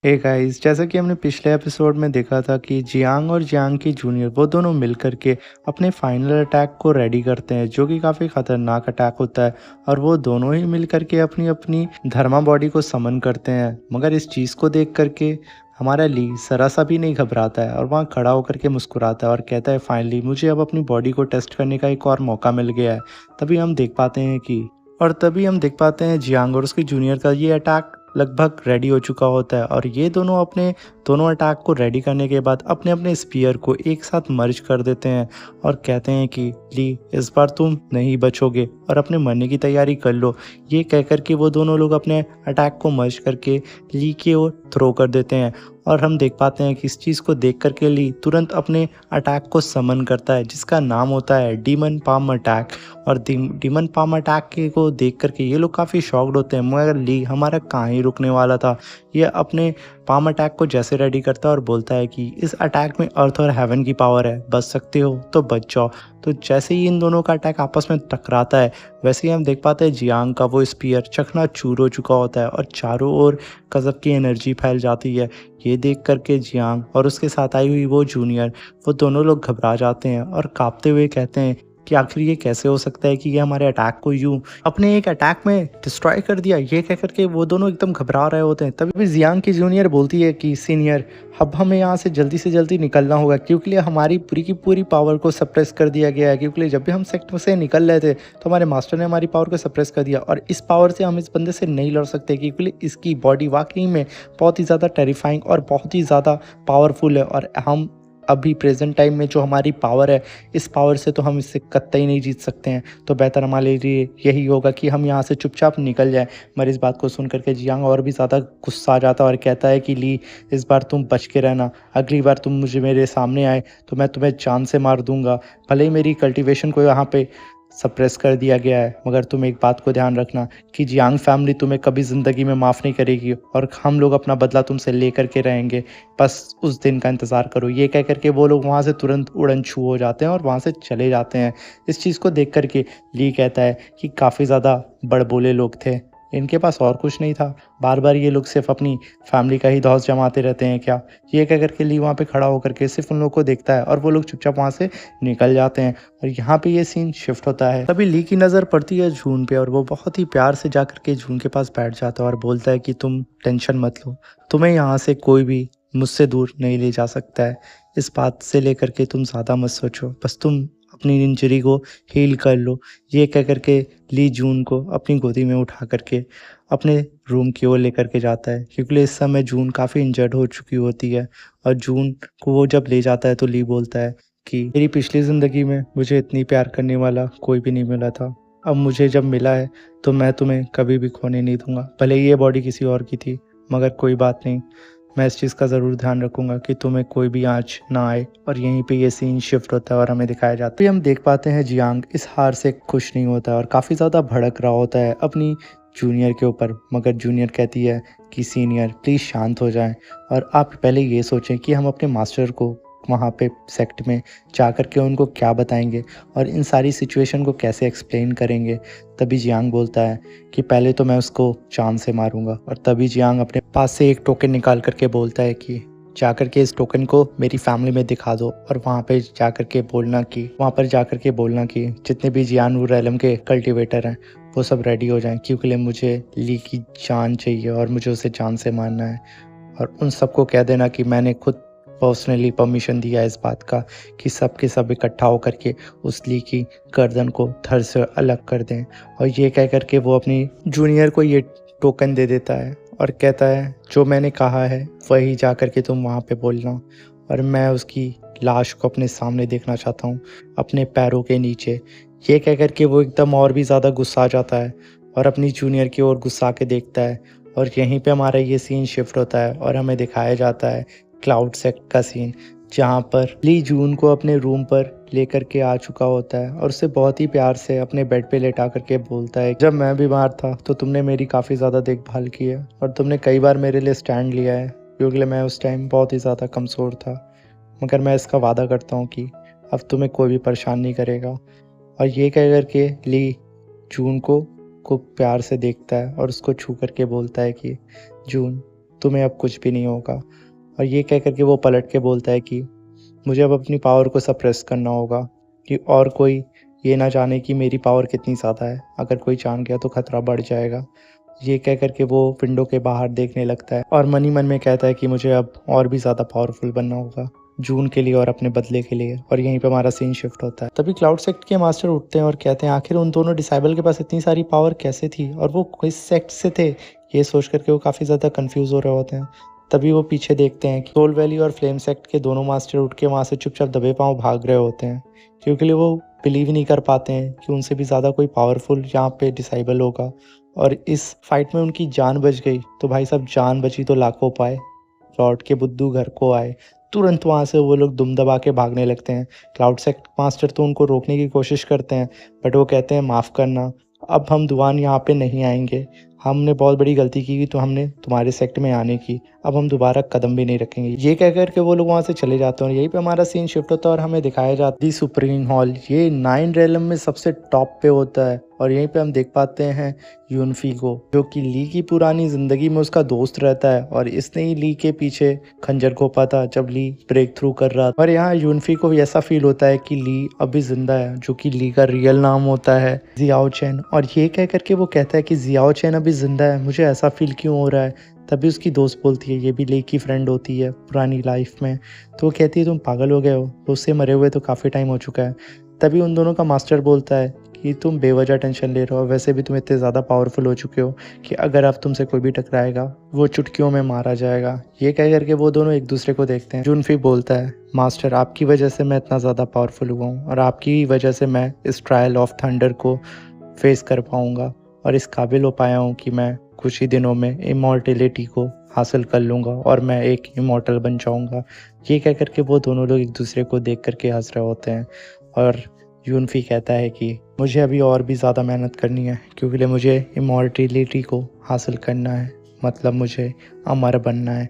Hey guys, जैसा कि हमने पिछले एपिसोड में देखा था कि जियांग और जियांग की जूनियर वो दोनों मिलकर के अपने फाइनल अटैक को रेडी करते हैं, जो कि काफ़ी खतरनाक अटैक होता है। और वो दोनों ही मिलकर के अपनी अपनी धर्मा बॉडी को समन करते हैं। मगर इस चीज़ को देख करके हमारा ली ज़रा सा भी नहीं घबराता है और वहाँ खड़ा होकर के मुस्कुराता है और कहता है, फाइनली मुझे अब अपनी बॉडी को टेस्ट करने का एक और मौका मिल गया है। तभी हम देख पाते हैं जियांग और उसकी जूनियर का ये अटैक लगभग रेडी हो चुका होता है। और ये दोनों अपने दोनों अटैक को रेडी करने के बाद अपने अपने स्पीयर को एक साथ मर्ज कर देते हैं और कहते हैं कि ली, इस बार तुम नहीं बचोगे और अपने मरने की तैयारी कर लो। ये कह कर के वो दोनों लोग अपने अटैक को मर्ज करके ली की ओर थ्रो कर देते हैं। और हम देख पाते हैं कि इस चीज़ को देख करके ली तुरंत अपने अटैक को समन करता है, जिसका नाम होता है डीमन पाम अटैक। और डीमन पाम अटैक के को देख करके ये लोग काफ़ी शॉक्ड होते हैं, मगर ली हमारा कहाँ ही रुकने वाला था। ये अपने पाम अटैक को जैसे रेडी करता है और बोलता है कि इस अटैक में अर्थ और हेवन की पावर है, बच सकते हो तो बच जाओ। तो जैसे ही इन दोनों का अटैक आपस में टकराता है, वैसे ही हम देख पाते हैं जियांग का वो स्पीयर चकनाचूर हो चुका होता है और चारों ओर गजब की एनर्जी फैल जाती है। ये देख करके जियांग और उसके साथ आई हुई वो जूनियर, वो दोनों लोग घबरा जाते हैं और कांपते हुए कहते हैं कि आखिर ये कैसे हो सकता है कि ये हमारे अटैक को यूं अपने एक अटैक में डिस्ट्रॉय कर दिया। ये कह करके वो दोनों एकदम घबरा रहे होते हैं। तभी जियांग की जूनियर बोलती है कि सीनियर, अब हमें यहाँ से जल्दी निकलना होगा, क्योंकि हमारी पूरी की पूरी पावर को सप्रेस कर दिया गया है। क्योंकि जब भी हम सेक्टर से निकल रहे थे तो हमारे मास्टर ने हमारी पावर को सप्रेस कर दिया और इस पावर से हम इस बंदे से नहीं लड़ सकते, क्योंकि इसकी बॉडी वाकई में बहुत ही ज़्यादा टेरिफाइंग और बहुत ही ज़्यादा पावरफुल है। और हम अभी प्रेजेंट टाइम में जो हमारी पावर है, इस पावर से तो हम इससे कतई नहीं जीत सकते हैं। तो बेहतर हमारे लिए यही होगा कि हम यहाँ से चुपचाप निकल जाएं। मगर इस बात को सुन करके जियांग और भी ज़्यादा गुस्सा आ जाता है और कहता है कि ली, इस बार तुम बच के रहना। अगली बार तुम मुझे मेरे सामने आए तो मैं तुम्हें जान से मार दूंगा। भले ही मेरी कल्टीवेशन को यहाँ पे सप्रेस कर दिया गया है, मगर तुम एक बात को ध्यान रखना कि जियांग फैमिली तुम्हें कभी ज़िंदगी में माफ़ नहीं करेगी और हम लोग अपना बदला तुमसे लेकर के रहेंगे। बस उस दिन का इंतज़ार करो। ये कह करके वो लोग वहाँ से तुरंत उड़न छू हो जाते हैं और वहाँ से चले जाते हैं। इस चीज़ को देख करके ली कहता है कि काफ़ी ज़्यादा बड़बोले लोग थे, इनके पास और कुछ नहीं था। बार बार ये लोग सिर्फ अपनी फैमिली का ही धौंस जमाते रहते हैं क्या। ये कह करके ली वहाँ पे खड़ा होकर के सिर्फ उन लोग को देखता है और वो लोग चुपचाप वहाँ से निकल जाते हैं। और यहाँ पे ये सीन शिफ्ट होता है। तभी ली की नज़र पड़ती है जून पे और वो बहुत ही प्यार से जा करके जून के पास बैठ जाता है और बोलता है कि तुम टेंशन मत लो, तुम्हें यहाँ से कोई भी मुझसे दूर नहीं ले जा सकता है। इस बात से लेकर के तुम ज़्यादा मत सोचो, बस तुम अपनी इंजरी को हील कर लो। ये कह करके ली जून को अपनी गोदी में उठा करके अपने रूम की ओर लेकर के जाता है, क्योंकि इस समय जून काफ़ी इंजर्ड हो चुकी होती है। और जून को वो जब ले जाता है तो ली बोलता है कि मेरी पिछली ज़िंदगी में मुझे इतनी प्यार करने वाला कोई भी नहीं मिला था। अब मुझे जब मिला है तो मैं तुम्हें कभी भी खोने नहीं दूंगा। भले ही ये बॉडी किसी और की थी, मगर कोई बात नहीं, मैं इस चीज़ का ज़रूर ध्यान रखूंगा कि तुम्हें कोई भी आँच ना आए। और यहीं पे ये सीन शिफ्ट होता है और हमें दिखाया जाता है। फिर हम देख पाते हैं जियांग इस हार से खुश नहीं होता और काफ़ी ज़्यादा भड़क रहा होता है अपनी जूनियर के ऊपर। मगर जूनियर कहती है कि सीनियर प्लीज़ शांत हो जाएं और आप पहले ये सोचें कि हम अपने मास्टर को वहाँ पे सेक्ट में जा कर के उनको क्या बताएंगे और इन सारी सिचुएशन को कैसे एक्सप्लेन करेंगे। तभी जियांग बोलता है कि पहले तो मैं उसको चांद से मारूंगा। और तभी जियांग अपने पास से एक टोकन निकाल करके बोलता है कि जाकर के इस टोकन को मेरी फैमिली में दिखा दो और वहाँ पर जाकर के बोलना कि जितने भी जियानू रैलम के कल्टीवेटर हैं वो सब रेडी हो जाएं, क्योंकि मुझे ली की जान चाहिए और मुझे उसे जान से मारना है। और उन सबको कह देना कि मैंने खुद पर्सनली परमिशन दिया इस बात का कि सब के सब इकट्ठा होकर के उस ली की गर्दन को धड़ से अलग कर दें। और ये कह कर के वो अपनी जूनियर को ये टोकन दे देता है और कहता है जो मैंने कहा है वही जा कर के तुम वहाँ पे बोलना। और मैं उसकी लाश को अपने सामने देखना चाहता हूँ, अपने पैरों के नीचे। ये कह कर के वो एकदम और भी ज़्यादा गुस्सा आ जाता है और अपनी जूनियर की ओर गुस्सा के देखता है। और यहीं पे हमारा ये सीन शिफ्ट होता है और हमें दिखाया जाता है क्लाउड सेक्ट का सीन, जहाँ पर ली जून को अपने रूम पर लेकर के आ चुका होता है और उसे बहुत ही प्यार से अपने बेड पे लेटा करके बोलता है, जब मैं बीमार था तो तुमने मेरी काफ़ी ज़्यादा देखभाल की है और तुमने कई बार मेरे लिए स्टैंड लिया है, क्योंकि मैं उस टाइम बहुत ही ज़्यादा कमज़ोर था। मगर मैं इसका वादा करता हूँ कि अब तुम्हें कोई भी परेशान नहीं करेगा। और ये कह करके ली जून को प्यार से देखता है और उसको छू करके बोलता है कि जून, तुम्हें अब कुछ भी नहीं होगा। और ये कह कर के वो पलट के बोलता है कि मुझे अब अपनी पावर को सप्रेस करना होगा कि और कोई ये ना जाने कि मेरी पावर कितनी ज़्यादा है। अगर कोई जान गया तो खतरा बढ़ जाएगा। ये कह कर के वो विंडो के बाहर देखने लगता है और मन ही मन में कहता है कि मुझे अब और भी ज़्यादा पावरफुल बनना होगा जून के लिए और अपने बदले के लिए। और यहीं पे हमारा सीन शिफ्ट होता है। तभी क्लाउड सेक्ट के मास्टर उठते हैं और कहते हैं आखिर उन दोनों डिसाइबल के पास इतनी सारी पावर कैसे थी और वो किस सेक्ट से थे। ये सोच करके वो काफ़ी ज़्यादा कंफ्यूज हो रहे होते हैं। तभी वो पीछे देखते हैं कि सोल वैली और फ्लेम सेक्ट के दोनों मास्टर उठ के वहाँ से चुपचाप दबे पाँव भाग रहे होते हैं, क्योंकि वो बिलीव नहीं कर पाते हैं कि उनसे भी ज़्यादा कोई पावरफुल यहाँ पे डिसाइबल होगा। और इस फाइट में उनकी जान बच गई तो भाई साहब, जान बची तो लाखों पाए। लौट के बुद्धू घर को आए। तुरंत वहाँ से वो लोग दुम दबा के भागने लगते हैं। क्लाउड सेक्ट मास्टर तो उनको रोकने की कोशिश करते हैं, बट वो कहते हैं माफ़ करना, अब हम दुआन यहाँ पे नहीं आएंगे। हमने बहुत बड़ी गलती की तो हमने तुम्हारे सेक्ट में आने की, अब हम दोबारा कदम भी नहीं रखेंगे। ये कह कर के वो लोग वहाँ से चले जाते हैं और यहीं पे हमारा सीन शिफ्ट होता है और हमें दिखाया जाता है दी सुप्रीम हॉल। ये 9 रेलम में सबसे टॉप पे होता है और यहीं पे हम देख पाते हैं यूनफी को, जो कि ली की पुरानी ज़िंदगी में उसका दोस्त रहता है और इसने ही ली के पीछे खंजर घोंपा था जब ली ब्रेक थ्रू कर रहा था। और यहाँ यूनफी को भी ऐसा फील होता है कि ली अभी जिंदा है, जो कि ली का रियल नाम होता है जियाओ चैन। और ये कह करके वो कहता है कि जियाओ चैन अभी जिंदा है, मुझे ऐसा फील क्यों हो रहा है। तभी उसकी दोस्त बोलती है, ये भी ली की फ्रेंड होती है पुरानी लाइफ में। तो वो कहती है तुम पागल हो गए हो, तो उससे मरे हुए तो काफ़ी टाइम हो चुका है। तभी उन दोनों का मास्टर बोलता है कि तुम बेवजह टेंशन ले रहे हो, वैसे भी तुम इतने ज़्यादा पावरफुल हो चुके हो कि अगर अब तुमसे कोई भी टकराएगा वो चुटकियों में मारा जाएगा। ये कह करके वो दोनों एक दूसरे को देखते हैं। जुनफी बोलता है, मास्टर आपकी वजह से मैं इतना ज़्यादा पावरफुल हुआ हूँ और आपकी वजह से मैं इस ट्रायल ऑफ थंडर को फेस कर पाऊँगा और इस काबिल हो पाया हूँ कि मैं कुछ ही दिनों में इमॉर्टेलिटी को हासिल कर लूँगा और मैं एक इमॉर्टल बन जाऊँगा। ये कह करके वो दोनों लोग एक दूसरे को देख करके हंस रहे होते हैं और यूनफी कहता है कि मुझे अभी और भी ज़्यादा मेहनत करनी है, क्योंकि मुझे इमॉर्टेलिटी को हासिल करना है, मतलब मुझे अमर बनना है।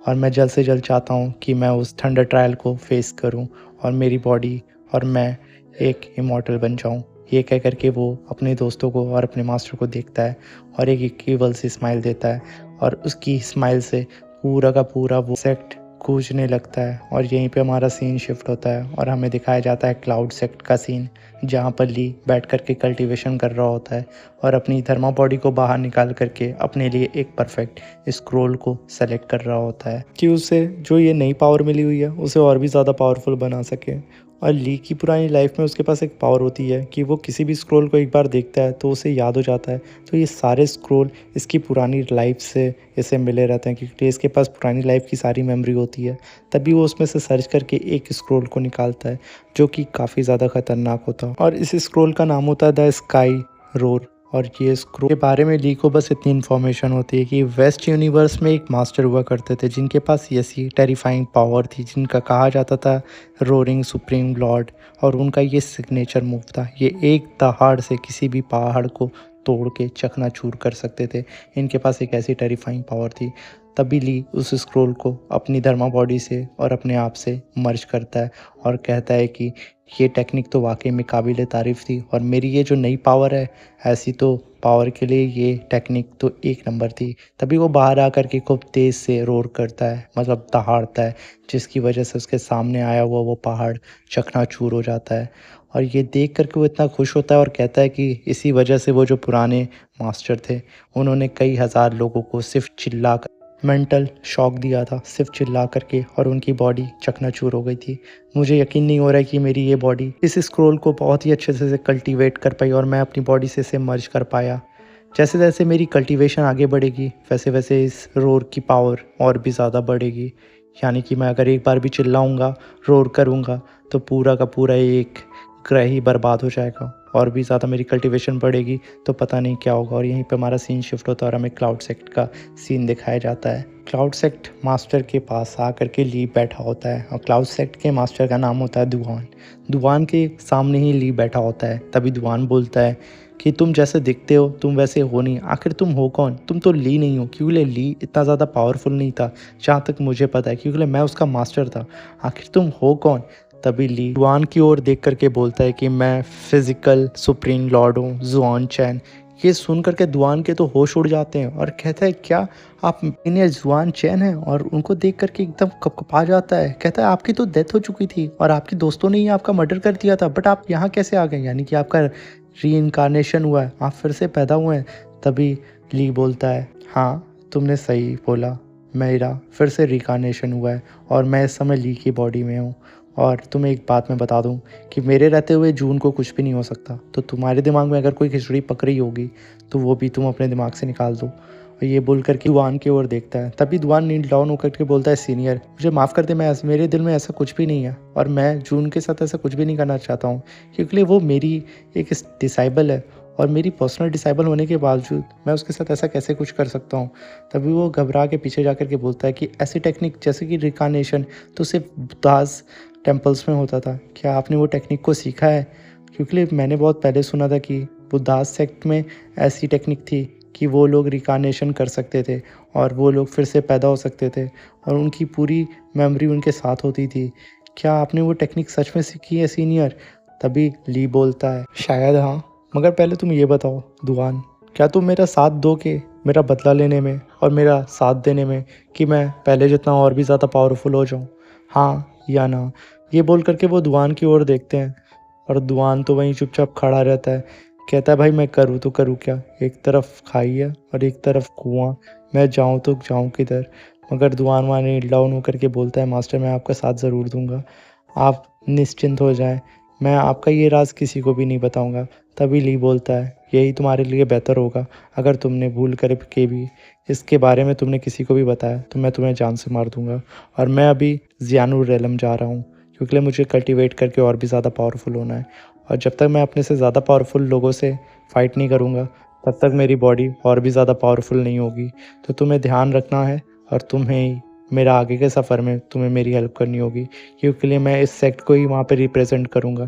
और मैं जल्द से जल्द चाहता हूँ कि मैं उस थंडर ट्रायल को फेस करूँ और मेरी बॉडी और मैं एक इमॉर्टल बन जाऊँ। ये कह कर के वो अपने दोस्तों को और अपने मास्टर को देखता है और एक इक्वल सी स्माइल देता है और उसकी स्माइल से पूरा का पूरा वो सेक्ट गूंजने लगता है। और यहीं पे हमारा सीन शिफ्ट होता है और हमें दिखाया जाता है क्लाउड सेक्ट का सीन, जहाँ पर ली बैठ करके कल्टीवेशन कर रहा होता है और अपनी थर्मा बॉडी को बाहर निकाल करके अपने लिए एक परफेक्ट स्क्रोल को सेलेक्ट कर रहा होता है कि उसे जो ये नई पावर मिली हुई है उसे और भी ज़्यादा पावरफुल बना सके। और ली की पुरानी लाइफ में उसके पास एक पावर होती है कि वो किसी भी स्क्रोल को एक बार देखता है तो उसे याद हो जाता है। तो ये सारे स्क्रोल इसकी पुरानी लाइफ से इसे मिले रहते हैं, क्योंकि इसके पास पुरानी लाइफ की सारी मेमोरी होती है। तभी वो उसमें से सर्च करके एक स्क्रोल को निकालता है जो कि काफ़ी ज़्यादा खतरनाक होता है और इस स्क्रोल का नाम होता है द स्काई रोर। और ये स्क्रोल के बारे में ली को बस इतनी इन्फॉर्मेशन होती है कि वेस्ट यूनिवर्स में एक मास्टर हुआ करते थे जिनके पास ऐसी टेरिफाइंग पावर थी, जिनका कहा जाता था रोरिंग सुप्रीम लॉर्ड। और उनका ये सिग्नेचर मूव था, ये एक दहाड़ से किसी भी पहाड़ को तोड़ के चकनाचूर कर सकते थे। इनके पास एक ऐसी टेरिफाइंग पावर थी। तभी ली उस स्क्रोल को अपनी धर्मा बॉडी से और अपने आप से मर्ज करता है और कहता है कि ये टेक्निक तो वाकई में काबिल तारीफ़ थी और मेरी ये जो नई पावर है, ऐसी तो पावर के लिए ये टेक्निक तो एक नंबर थी। तभी वो बाहर आकर के खूब तेज़ से रोर करता है, मतलब दहाड़ता है, जिसकी वजह से उसके सामने आया हुआ वो पहाड़ चकनाचूर हो जाता है। और ये देख करके वो इतना खुश होता है और कहता है कि इसी वजह से वो जो पुराने मास्टर थे उन्होंने कई हज़ार लोगों को सिर्फ चिल्ला कर मेंटल शॉक दिया था, सिर्फ चिल्ला करके, और उनकी बॉडी चकनाचूर हो गई थी। मुझे यकीन नहीं हो रहा है कि मेरी ये बॉडी इस स्क्रोल को बहुत ही अच्छे से कल्टीवेट कर पाई और मैं अपनी बॉडी से इसे मर्ज कर पाया। जैसे जैसे मेरी कल्टीवेशन आगे बढ़ेगी वैसे वैसे इस रोर की पावर और भी ज़्यादा बढ़ेगी। यानी कि मैं अगर एक बार भी चिल्लाऊँगा, रोर करूँगा, तो पूरा का पूरा एक ग्रह ही बर्बाद हो जाएगा। और भी ज़्यादा मेरी कल्टीवेशन बढ़ेगी तो पता नहीं क्या होगा। और यहीं पे हमारा सीन शिफ्ट होता है और हमें क्लाउड सेक्ट का सीन दिखाया जाता है। क्लाउड सेक्ट मास्टर के पास आकर के ली बैठा होता है और क्लाउड सेक्ट के मास्टर का नाम होता है दुआन। दुआन के सामने ही ली बैठा होता है। तभी दुआन बोलता है कि तुम जैसे दिखते हो तुम वैसे हो नहीं, आखिर तुम हो कौन? तुम तो ली नहीं हो, क्योंकि ली इतना ज़्यादा पावरफुल नहीं था जहाँ तक मुझे पता है, क्योंकि मैं उसका मास्टर था। आखिर तुम हो कौन? तभी ली जुआन की ओर देख करके बोलता है कि मैं फिज़िकल सुप्रीम लॉर्ड हूँ जुआन चैन, ये सुन कर के दुआन के तो होश उड़ जाते हैं और कहता है क्या आप इंजीनियर जुआन चैन हैं? और उनको देख कर के एकदम कँपकपा जाता है। कहता है आपकी तो डेथ हो चुकी थी और आपके दोस्तों ने ही आपका मर्डर कर दिया था, बट आप यहाँ कैसे आ गए? यानी कि आपका रीइन्कार्नेशन हुआ है, आप फिर से पैदा हुए हैं। तभी ली बोलता है हाँ, तुमने सही बोला, मेरा फिर से रिइन्कार्नेशन हुआ है और मैं इस समय ली की बॉडी में हूँ। और तुम्हें एक बात मैं बता दूँ कि मेरे रहते हुए जून को कुछ भी नहीं हो सकता। तो तुम्हारे दिमाग में अगर कोई खिचड़ी पक रही होगी तो वो भी तुम अपने दिमाग से निकाल दो। और ये बोल कर के दुआन की ओर देखता है। तभी दुआन नील डाउन होकर के बोलता है सीनियर, मुझे माफ़ कर दे, मेरे दिल में ऐसा कुछ भी नहीं है और मैं जून के साथ ऐसा कुछ भी नहीं करना चाहता हूँ, क्योंकि वो मेरी एक डिसाइबल है और मेरी पर्सनल डिसाइबल होने के बावजूद मैं उसके साथ ऐसा कैसे कुछ कर सकता हूँ। तभी वो घबरा के पीछे जा कर के बोलता है कि ऐसी टेक्निक जैसे कि रिइन्कार्नेशन तो सिर्फ बुद्धास टेम्पल्स में होता था। क्या आपने वो टेक्निक को सीखा है? क्योंकि मैंने बहुत पहले सुना था कि बुद्धास सेक्ट में ऐसी टेक्निक थी कि वो लोग रिइन्कार्नेशन कर सकते थे और वो लोग फिर से पैदा हो सकते थे और उनकी पूरी मेमोरी उनके साथ होती थी। क्या आपने वो टेक्निक सच में सीखी है सीनियर? तभी ली बोलता है शायद हाँ, मगर पहले तुम ये बताओ दुआन, क्या तुम मेरा साथ दोगे मेरा बदला लेने में और मेरा साथ देने में कि मैं पहले जितना और भी ज़्यादा पावरफुल हो जाऊँ? हाँ या ना? ये बोल कर के वो दुआन की ओर देखते हैं और दुआन तो वहीं चुपचाप खड़ा रहता है। कहता है भाई मैं करूँ तो करूँ क्या? एक तरफ खाई है और एक तरफ कुआँ, मैं जाऊँ तो जाऊँ किधर? मगर दुआन वहाँ नील डाउन होकर के बोलता है मास्टर मैं आपका साथ ज़रूर दूँगा, आप निश्चिंत हो जाएँ, मैं आपका ये राज़ किसी को भी नहीं बताऊँगा। तभी ली बोलता है यही तुम्हारे लिए बेहतर होगा, अगर तुमने भूल कर के भी इसके बारे में तुमने किसी को भी बताया तो मैं तुम्हें जान से मार दूँगा और मैं अभी ज़ियानुर रेलम जा रहा हूँ, क्योंकि मुझे कल्टीवेट करके और भी ज़्यादा पावरफुल होना है और जब तक मैं अपने से ज़्यादा पावरफुल लोगों से फ़ाइट नहीं करूँगा तब तक मेरी बॉडी और भी ज़्यादा पावरफुल नहीं होगी। तो तुम्हें ध्यान रखना है और तुम्हें ही मेरा आगे के सफ़र में तुम्हें मेरी हेल्प करनी होगी, क्योंकि मैं इस सेक्ट को ही वहाँ पे रिप्रेजेंट करूँगा।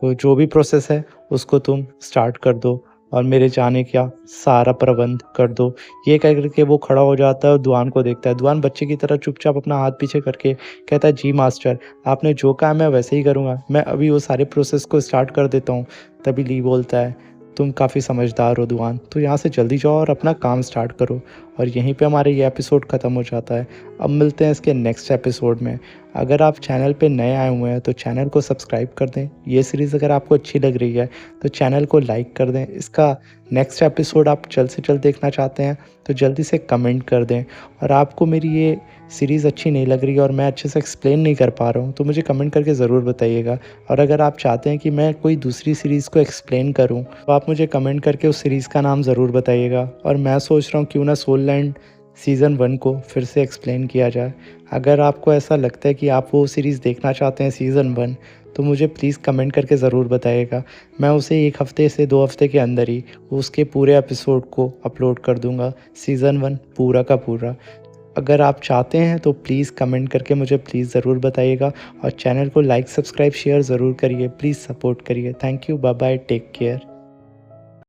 तो जो भी प्रोसेस है उसको तुम स्टार्ट कर दो और मेरे जाने का सारा प्रबंध कर दो। ये कह कर के वो खड़ा हो जाता है और दुआन को देखता है। दुआन बच्चे की तरह चुपचाप अपना हाथ पीछे करके कहता है जी मास्टर, आपने जो कहा मैं वैसे ही करूँगा, मैं अभी वो सारे प्रोसेस को स्टार्ट कर देता हूँ। तभी ली बोलता है तुम काफ़ी समझदार हो दुआन, तो यहाँ से जल्दी जाओ और अपना काम स्टार्ट करो। और यहीं पे हमारा ये एपिसोड ख़त्म हो जाता है। अब मिलते हैं इसके नेक्स्ट एपिसोड में। अगर आप चैनल पे नए आए हुए हैं तो चैनल को सब्सक्राइब कर दें। ये सीरीज़ अगर आपको अच्छी लग रही है तो चैनल को लाइक कर दें। इसका नेक्स्ट एपिसोड आप जल्द से जल्द देखना चाहते हैं तो जल्दी से कमेंट कर दें। और आपको मेरी ये सीरीज़ अच्छी नहीं लग रही है और मैं अच्छे से एक्सप्लेन नहीं कर पा रहा हूँ तो मुझे कमेंट करके ज़रूर बताइएगा। और अगर आप चाहते हैं कि मैं कोई दूसरी सीरीज़ को एक्सप्लेन करूँ तो आप मुझे कमेंट करके उस सीरीज़ का नाम ज़रूर बताइएगा। और मैं सोच रहा हूँ क्यों ना सोल लैंड सीज़न 1 को फिर से एक्सप्लेन किया जाए। अगर आपको ऐसा लगता है कि आप वो सीरीज़ देखना चाहते हैं सीज़न 1 तो मुझे प्लीज़ कमेंट करके ज़रूर बताइएगा। मैं उसे 1 हफ़्ते से 2 हफ़्ते के अंदर ही उसके पूरे एपिसोड को अपलोड कर दूँगा, सीज़न 1 पूरा का पूरा। अगर आप चाहते हैं तो प्लीज़ कमेंट करके मुझे प्लीज़ ज़रूर बताइएगा और चैनल को लाइक, सब्सक्राइब, शेयर ज़रूर करिए। प्लीज़ सपोर्ट करिए। Thank you, bye bye, take care.